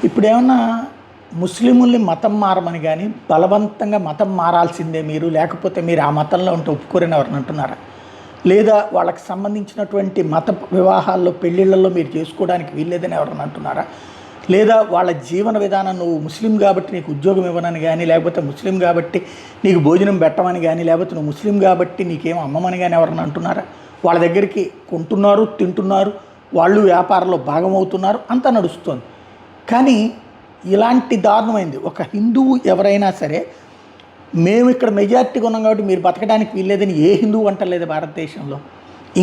ఇప్పుడేమన్నా ముస్లిముల్ని మతం మారమని కానీ బలవంతంగా మతం మారాల్సిందే మీరు, లేకపోతే మీరు ఆ మతంలో ఉంటే ఒప్పుకోరని ఎవరిని అంటున్నారా? లేదా వాళ్ళకి సంబంధించినటువంటి మత వివాహాల్లో పెళ్ళిళ్ళల్లో మీరు చేసుకోవడానికి వీల్లేదని ఎవరిని అంటున్నారా? లేదా వాళ్ళ జీవన విధానం నువ్వు ముస్లిం కాబట్టి నీకు ఉద్యోగం ఇవ్వనని కానీ, లేకపోతే ముస్లిం కాబట్టి నీకు భోజనం పెట్టమని కానీ, లేకపోతే నువ్వు ముస్లిం కాబట్టి నీకేం అమ్మమని కానీ ఎవరిని అంటున్నారా? వాళ్ళ దగ్గరికి కొంటున్నారు, తింటున్నారు, వాళ్ళు వ్యాపారంలో భాగమవుతున్నారు, అంతా నడుస్తుంది. కానీ ఇలాంటి దారుణమైంది. ఒక హిందువు ఎవరైనా సరే మేము ఇక్కడ మెజారిటీగా ఉన్నాం కాబట్టి మీరు బతకడానికి వీల్లేదని ఏ హిందువు అంటలేదు భారతదేశంలో.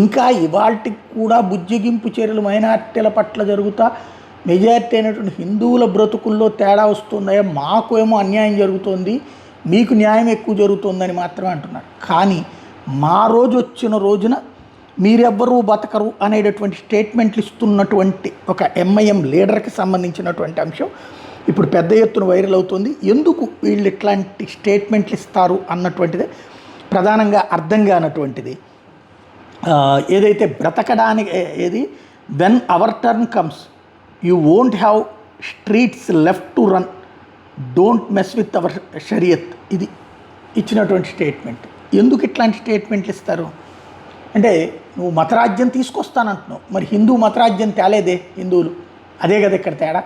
ఇంకా ఇవాళకి కూడా బుజ్జగింపు చర్యలు మైనార్టీల పట్ల జరుగుతా మెజారిటీ అయినటువంటి హిందువుల బ్రతుకుల్లో తేడా వస్తుందయా, మాకు ఏమో అన్యాయం జరుగుతుంది, మీకు న్యాయం ఎక్కువ జరుగుతుందని మాత్రమే అంటున్నారు. కానీ మా రోజు వచ్చిన రోజున మీరెవ్వరూ బతకరు అనేటటువంటి స్టేట్మెంట్లు ఇస్తున్నటువంటి ఒక ఎంఐఎం లీడర్కి సంబంధించినటువంటి అంశం ఇప్పుడు పెద్ద ఎత్తున వైరల్ అవుతుంది. ఎందుకు వీళ్ళు ఇట్లాంటి స్టేట్మెంట్లు ఇస్తారు అన్నటువంటిదే ప్రధానంగా అర్థం కానటువంటిది. ఏదైతే బ్రతకడానికి ఏది when our turn comes you won't have streets left to run, don't mess with our Shariat, ఇది ఇచ్చినటువంటి స్టేట్మెంట్. ఎందుకు ఇట్లాంటి స్టేట్మెంట్లు ఇస్తారు అంటే, నువ్వు మతరాజ్యం తీసుకొస్తానంటున్నావు, మరి హిందూ మతరాజ్యం తేలేదే హిందువులు, అదే కదా ఇక్కడ తేడా.